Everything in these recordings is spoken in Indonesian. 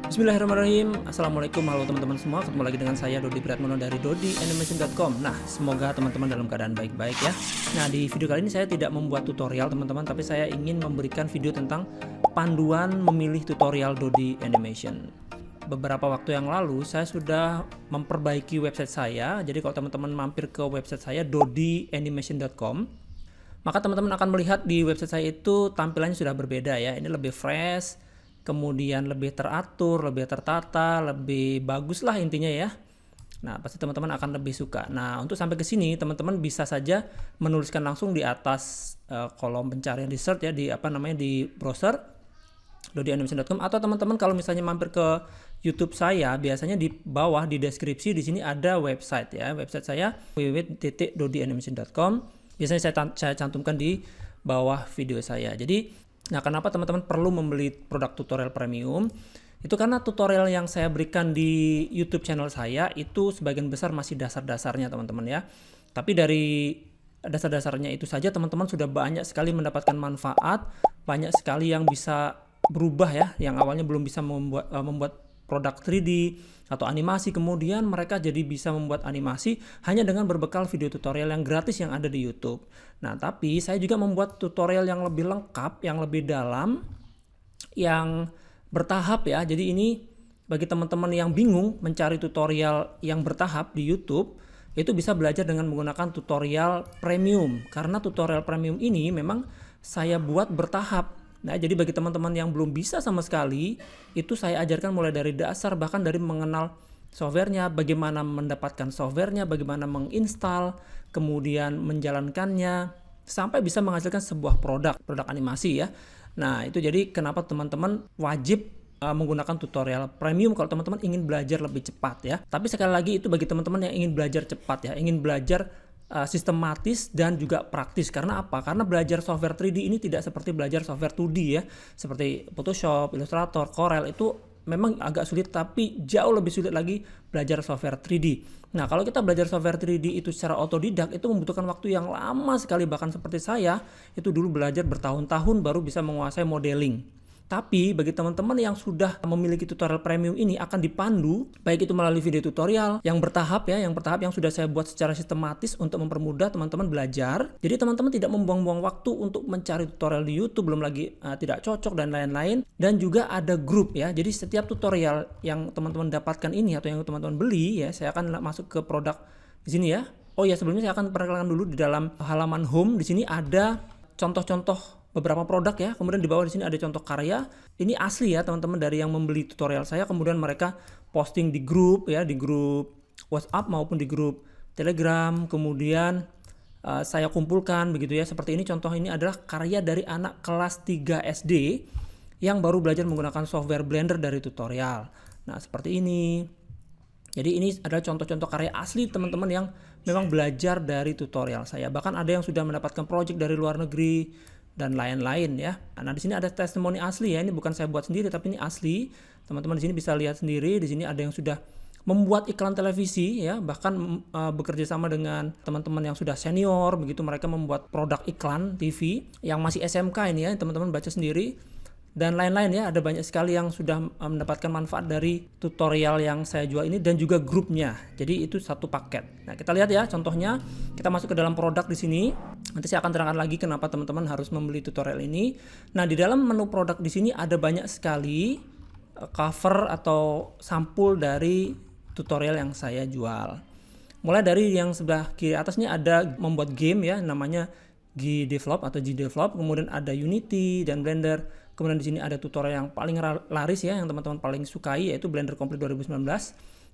Bismillahirrahmanirrahim. Assalamualaikum, halo teman-teman semua. Ketemu lagi dengan saya Dodi Priatmono dari dodianimation.com. Nah, semoga teman-teman dalam keadaan baik-baik ya. Nah, di video kali ini saya tidak membuat tutorial teman-teman, tapi saya ingin memberikan video tentang panduan memilih tutorial Dodi Animation. Beberapa waktu yang lalu saya sudah memperbaiki website saya. Jadi kalau teman-teman mampir ke website saya dodianimation.com, maka teman-teman akan melihat di website saya itu tampilannya sudah berbeda ya. Ini lebih fresh, kemudian lebih teratur, lebih tertata, lebih bagus lah intinya ya. Nah, pasti teman-teman akan lebih suka. Nah, untuk sampai ke sini teman-teman bisa saja menuliskan langsung di atas kolom pencarian di search ya, di browser dodianimation.com, atau teman-teman kalau misalnya mampir ke YouTube saya, biasanya di bawah di deskripsi di sini ada website ya. Website saya www.dodianimation.com. Biasanya saya cantumkan di bawah video saya. Jadi, nah, kenapa teman-teman perlu membeli produk tutorial premium? Itu karena tutorial yang saya berikan di YouTube channel saya itu sebagian besar masih dasar-dasarnya teman-teman ya. Tapi dari dasar-dasarnya itu saja teman-teman sudah banyak sekali mendapatkan manfaat, banyak sekali yang bisa berubah ya, yang awalnya belum bisa membuat produk 3D atau animasi, kemudian mereka jadi bisa membuat animasi hanya dengan berbekal video tutorial yang gratis yang ada di YouTube. Nah, tapi saya juga membuat tutorial yang lebih lengkap, yang lebih dalam, yang bertahap ya. Jadi ini bagi teman-teman yang bingung mencari tutorial yang bertahap di YouTube, itu bisa belajar dengan menggunakan tutorial premium. Karena tutorial premium ini memang saya buat bertahap. Nah, jadi bagi teman-teman yang belum bisa sama sekali, itu saya ajarkan mulai dari dasar, bahkan dari mengenal softwarenya, bagaimana mendapatkan softwarenya, bagaimana menginstal, kemudian menjalankannya, sampai bisa menghasilkan sebuah produk animasi ya. Nah, itu jadi kenapa teman-teman wajib menggunakan tutorial premium kalau teman-teman ingin belajar lebih cepat ya. Tapi sekali lagi itu bagi teman-teman yang ingin belajar cepat ya, ingin belajar sistematis dan juga praktis. Karena apa? Karena belajar software 3D ini tidak seperti belajar software 2D ya, seperti Photoshop, Illustrator, Corel. Itu memang agak sulit, tapi jauh lebih sulit lagi belajar software 3D. Nah, kalau kita belajar software 3D itu secara otodidak, itu membutuhkan waktu yang lama sekali. Bahkan seperti saya, itu dulu belajar bertahun-tahun baru bisa menguasai modeling. Tapi bagi teman-teman yang sudah memiliki tutorial premium ini akan dipandu, baik itu melalui video tutorial yang bertahap ya, yang sudah saya buat secara sistematis untuk mempermudah teman-teman belajar. Jadi teman-teman tidak membuang-buang waktu untuk mencari tutorial di YouTube, belum lagi tidak cocok dan lain-lain. Dan juga ada grup ya, jadi setiap tutorial yang teman-teman dapatkan ini atau yang teman-teman beli ya, saya akan masuk ke produk di sini ya. Oh ya, sebelumnya saya akan perkenalkan dulu di dalam halaman home. Di sini ada contoh-contoh beberapa produk ya, kemudian di bawah di sini ada contoh karya. Ini asli ya teman-teman, dari yang membeli tutorial saya, kemudian mereka posting di grup ya, di grup WhatsApp maupun di grup Telegram, kemudian saya kumpulkan begitu ya. Seperti ini contoh, ini adalah karya dari anak kelas 3 SD yang baru belajar menggunakan software Blender dari tutorial. Nah, seperti ini. Jadi ini adalah contoh-contoh karya asli teman-teman yang memang belajar dari tutorial saya. Bahkan ada yang sudah mendapatkan project dari luar negeri dan lain-lain ya. Nah, di sini ada testimoni asli ya. Ini bukan saya buat sendiri, tapi ini asli. Teman-teman di sini bisa lihat sendiri. Di sini ada yang sudah membuat iklan televisi ya, bahkan bekerja sama dengan teman-teman yang sudah senior begitu. Mereka membuat produk iklan TV yang masih SMK ini ya. Teman-teman baca sendiri. Dan lain-lain ya, ada banyak sekali yang sudah mendapatkan manfaat dari tutorial yang saya jual ini dan juga grupnya. Jadi itu satu paket. Nah, kita lihat ya contohnya. Kita masuk ke dalam produk di sini. Nanti saya akan terangkan lagi kenapa teman-teman harus membeli tutorial ini. Nah, di dalam menu produk di sini ada banyak sekali cover atau sampul dari tutorial yang saya jual. Mulai dari yang sebelah kiri atasnya ada membuat game ya, namanya G-Develop atau G-Develop, kemudian ada Unity dan Blender. Kemudian di sini ada tutorial yang paling laris ya, yang teman-teman paling sukai, yaitu Blender Complete 2019.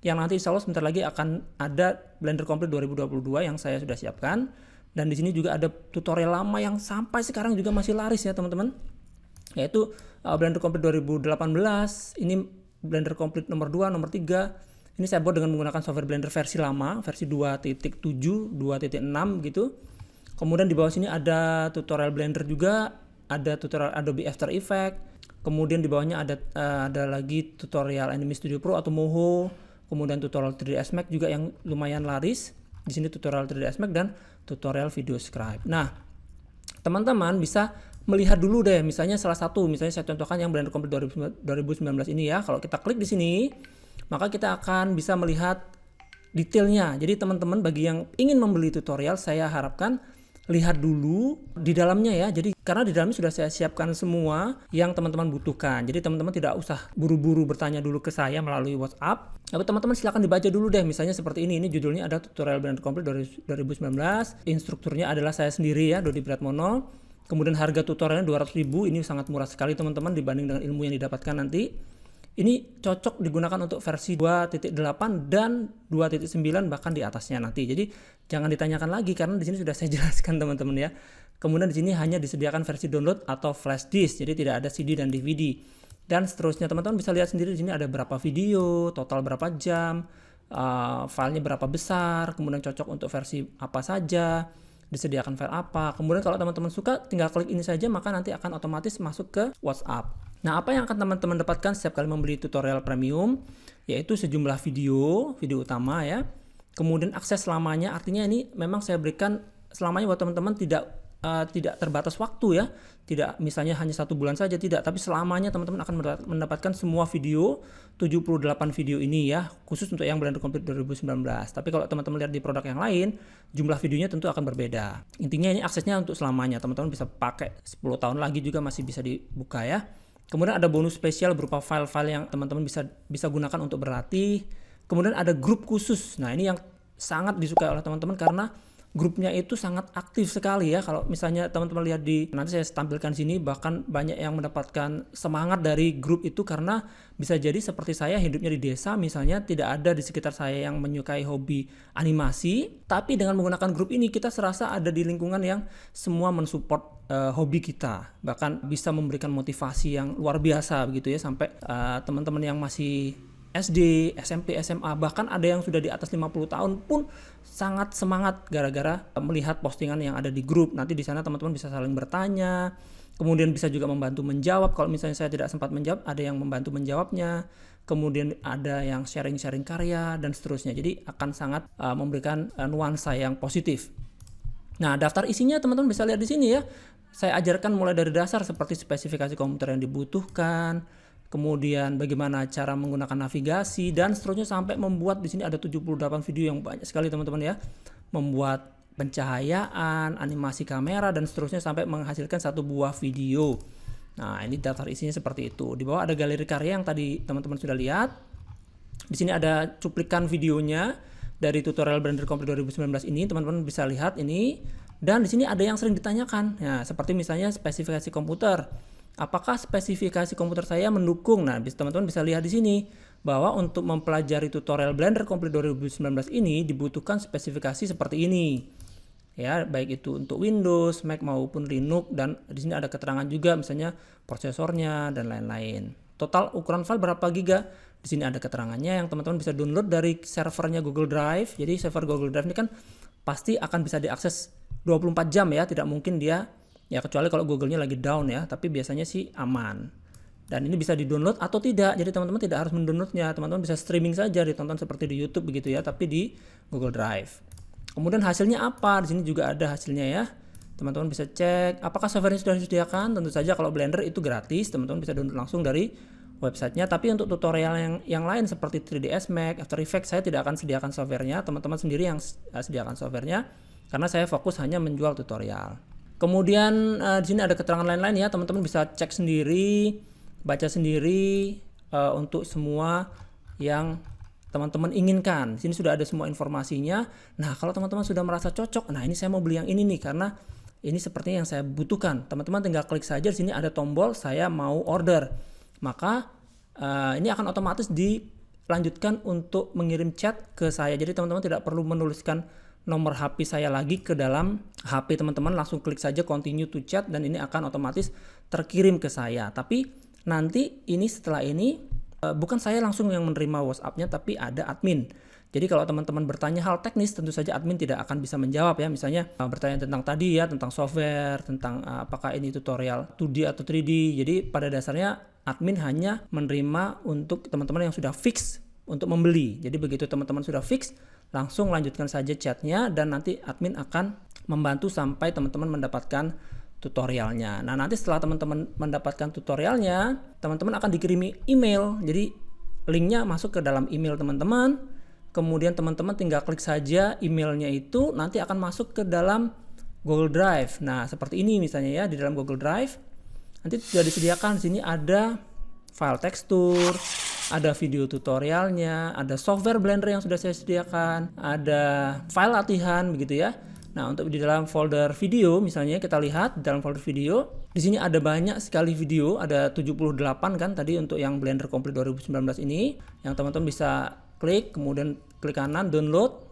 Yang nanti insya Allah sebentar lagi akan ada Blender Complete 2022 yang saya sudah siapkan. Dan di sini juga ada tutorial lama yang sampai sekarang juga masih laris ya teman-teman, yaitu Blender Complete 2018. Ini Blender Complete nomor 2, nomor 3. Ini saya buat dengan menggunakan software Blender versi lama, versi 2.7, 2.6 gitu. Kemudian di bawah sini ada tutorial Blender juga, ada tutorial Adobe After Effects. Kemudian di bawahnya ada lagi tutorial Anime Studio Pro atau Moho. Kemudian tutorial 3ds Max juga yang lumayan laris. Di sini tutorial 3ds Max dan tutorial Video Scribe. Nah, teman-teman bisa melihat dulu deh, misalnya salah satu, misalnya saya contohkan yang Blender Complete 2019 ini ya. Kalau kita klik di sini, maka kita akan bisa melihat detailnya. Jadi teman-teman bagi yang ingin membeli tutorial, saya harapkan lihat dulu di dalamnya ya. Jadi karena di dalamnya sudah saya siapkan semua yang teman-teman butuhkan. Jadi teman-teman tidak usah buru-buru bertanya dulu ke saya melalui WhatsApp. Tapi teman-teman silakan dibaca dulu deh. Misalnya seperti ini judulnya ada tutorial Blender Complete 2019. Instrukturnya adalah saya sendiri ya, Dodi Priatmono. Kemudian harga tutorialnya 200.000. Ini sangat murah sekali teman-teman dibanding dengan ilmu yang didapatkan nanti. Ini cocok digunakan untuk versi 2.8 dan 2.9 bahkan di atasnya nanti. Jadi jangan ditanyakan lagi karena di sini sudah saya jelaskan teman-teman ya. Kemudian di sini hanya disediakan versi download atau flash disk. Jadi tidak ada CD dan DVD. Dan seterusnya teman-teman bisa lihat sendiri di sini ada berapa video, total berapa jam, filenya berapa besar, kemudian cocok untuk versi apa saja, disediakan file apa. Kemudian kalau teman-teman suka tinggal klik ini saja maka nanti akan otomatis masuk ke WhatsApp. Nah, apa yang akan teman-teman dapatkan setiap kali membeli tutorial premium? Yaitu sejumlah video utama ya. Kemudian akses selamanya, artinya ini memang saya berikan selamanya buat teman-teman, tidak terbatas waktu ya. Tidak misalnya hanya 1 bulan saja, tidak. Tapi selamanya teman-teman akan mendapatkan semua video, 78 video ini ya. Khusus untuk yang Blender Complete 2019. Tapi kalau teman-teman lihat di produk yang lain, jumlah videonya tentu akan berbeda. Intinya ini aksesnya untuk selamanya. Teman-teman bisa pakai 10 tahun lagi juga masih bisa dibuka ya. Kemudian ada bonus spesial berupa file-file yang teman-teman bisa gunakan untuk berlatih. Kemudian ada grup khusus. Nah, ini yang sangat disukai oleh teman-teman karena grupnya itu sangat aktif sekali ya. Kalau misalnya teman-teman lihat nanti saya tampilkan sini, bahkan banyak yang mendapatkan semangat dari grup itu karena bisa jadi seperti saya hidupnya di desa misalnya, tidak ada di sekitar saya yang menyukai hobi animasi, tapi dengan menggunakan grup ini kita serasa ada di lingkungan yang semua mensupport hobi kita, bahkan bisa memberikan motivasi yang luar biasa begitu ya, sampai teman-teman yang masih SD, SMP, SMA, bahkan ada yang sudah di atas 50 tahun pun sangat semangat gara-gara melihat postingan yang ada di grup. Nanti di sana teman-teman bisa saling bertanya, kemudian bisa juga membantu menjawab. Kalau misalnya saya tidak sempat menjawab, ada yang membantu menjawabnya. Kemudian ada yang sharing-sharing karya dan seterusnya. Jadi akan sangat memberikan nuansa yang positif. Nah, daftar isinya teman-teman bisa lihat di sini ya. Saya ajarkan mulai dari dasar seperti spesifikasi komputer yang dibutuhkan, kemudian bagaimana cara menggunakan navigasi dan seterusnya, sampai membuat di sini ada 78 video yang banyak sekali teman-teman ya. Membuat pencahayaan, animasi kamera dan seterusnya sampai menghasilkan satu buah video. Nah, ini daftar isinya seperti itu. Di bawah ada galeri karya yang tadi teman-teman sudah lihat. Di sini ada cuplikan videonya dari tutorial Blender Complete 2019 ini, teman-teman bisa lihat ini. Dan di sini ada yang sering ditanyakan. Nah, seperti misalnya spesifikasi komputer. Apakah spesifikasi komputer saya mendukung? Nah, teman-teman bisa lihat di sini bahwa untuk mempelajari tutorial Blender Complete 2019 ini dibutuhkan spesifikasi seperti ini. Ya, baik itu untuk Windows, Mac maupun Linux, dan di sini ada keterangan juga misalnya prosesornya dan lain-lain. Total ukuran file berapa giga? Di sini ada keterangannya yang teman-teman bisa download dari servernya Google Drive. Jadi server Google Drive ini kan pasti akan bisa diakses 24 jam ya, tidak mungkin dia ya, kecuali kalau Google-nya lagi down ya, tapi biasanya sih aman. Dan ini bisa di-download atau tidak. Jadi teman-teman tidak harus mendownloadnya, teman-teman bisa streaming saja, ditonton seperti di YouTube begitu ya, tapi di Google Drive. Kemudian hasilnya apa? Di sini juga ada hasilnya ya. Teman-teman bisa cek apakah software-nya sudah disediakan. Tentu saja kalau Blender itu gratis, teman-teman bisa download langsung dari websitenya. Tapi untuk tutorial yang lain seperti 3ds Max, After Effects, saya tidak akan sediakan software-nya. Teman-teman sendiri yang sediakan software-nya karena saya fokus hanya menjual tutorial. Kemudian di sini ada keterangan lain-lain ya, teman-teman bisa cek sendiri, baca sendiri untuk semua yang teman-teman inginkan. Di sini sudah ada semua informasinya. Nah, kalau teman-teman sudah merasa cocok, nah ini saya mau beli yang ini nih karena ini sepertinya yang saya butuhkan. Teman-teman tinggal klik saja, di sini ada tombol saya mau order. Maka ini akan otomatis dilanjutkan untuk mengirim chat ke saya. Jadi teman-teman tidak perlu menuliskan nomor HP saya lagi ke dalam HP teman-teman, langsung klik saja continue to chat dan ini akan otomatis terkirim ke saya. Tapi nanti ini setelah ini bukan saya langsung yang menerima WhatsApp-nya, tapi ada admin. Jadi kalau teman-teman bertanya hal teknis, tentu saja admin tidak akan bisa menjawab ya. Misalnya bertanya tentang tadi ya, tentang software, tentang apakah ini tutorial 2D atau 3D. Jadi pada dasarnya admin hanya menerima untuk teman-teman yang sudah fix untuk membeli. Jadi begitu teman-teman sudah fix, langsung lanjutkan saja chatnya dan nanti admin akan membantu sampai teman-teman mendapatkan tutorialnya. Nah, nanti setelah teman-teman mendapatkan tutorialnya, teman-teman akan dikirimi email. Jadi linknya masuk ke dalam email teman-teman. Kemudian teman-teman tinggal klik saja emailnya itu, nanti akan masuk ke dalam Google Drive. Nah, seperti ini misalnya ya, di dalam Google Drive. Nanti sudah disediakan di sini ada file tekstur, ada video tutorialnya, ada software Blender yang sudah saya sediakan, ada file latihan begitu ya. Nah, untuk di dalam folder video misalnya kita lihat di dalam folder video, di sini ada banyak sekali video, ada 78 kan tadi untuk yang Blender Complete 2019 ini, yang teman-teman bisa klik, kemudian klik kanan download.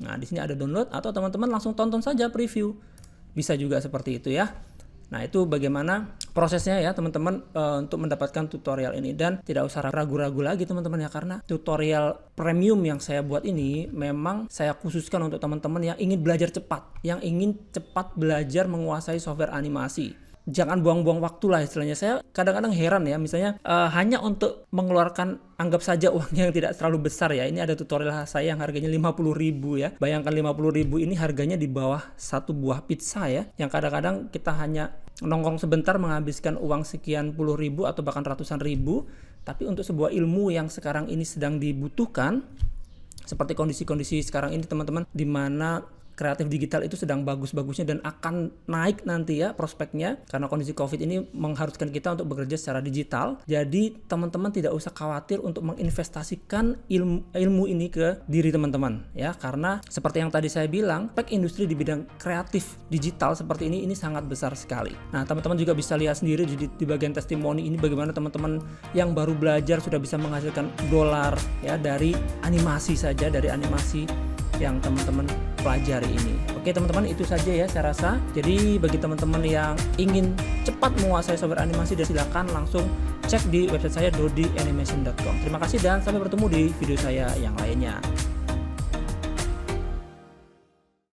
Nah, di sini ada download atau teman-teman langsung tonton saja preview. Bisa juga seperti itu ya. Nah, itu bagaimana prosesnya ya teman-teman untuk mendapatkan tutorial ini, dan tidak usah ragu-ragu lagi teman-teman ya, karena tutorial premium yang saya buat ini memang saya khususkan untuk teman-teman yang ingin belajar cepat, yang ingin cepat belajar menguasai software animasi. Jangan buang-buang waktu lah istilahnya. Saya kadang-kadang heran ya, misalnya hanya untuk mengeluarkan anggap saja uangnya yang tidak terlalu besar ya. Ini ada tutorial saya yang harganya 50.000 ya. Bayangkan 50.000 ini harganya di bawah satu buah pizza ya. Yang kadang-kadang kita hanya nongkrong sebentar menghabiskan uang sekian puluh ribu atau bahkan ratusan ribu. Tapi untuk sebuah ilmu yang sekarang ini sedang dibutuhkan, seperti kondisi-kondisi sekarang ini teman-teman, di mana kreatif digital itu sedang bagus-bagusnya dan akan naik nanti ya prospeknya, karena kondisi COVID ini mengharuskan kita untuk bekerja secara digital. Jadi teman-teman tidak usah khawatir untuk menginvestasikan ilmu ini ke diri teman-teman ya, karena seperti yang tadi saya bilang, tech industri di bidang kreatif digital seperti ini sangat besar sekali. Nah, teman-teman juga bisa lihat sendiri di bagian testimoni ini bagaimana teman-teman yang baru belajar sudah bisa menghasilkan dolar ya dari animasi saja, dari animasi yang teman-teman pelajari ini. Oke teman-teman, itu saja ya saya rasa. Jadi bagi teman-teman yang ingin cepat menguasai software animasi, dan silakan langsung cek di website saya dodianimation.com. Terima kasih dan sampai bertemu di video saya yang lainnya.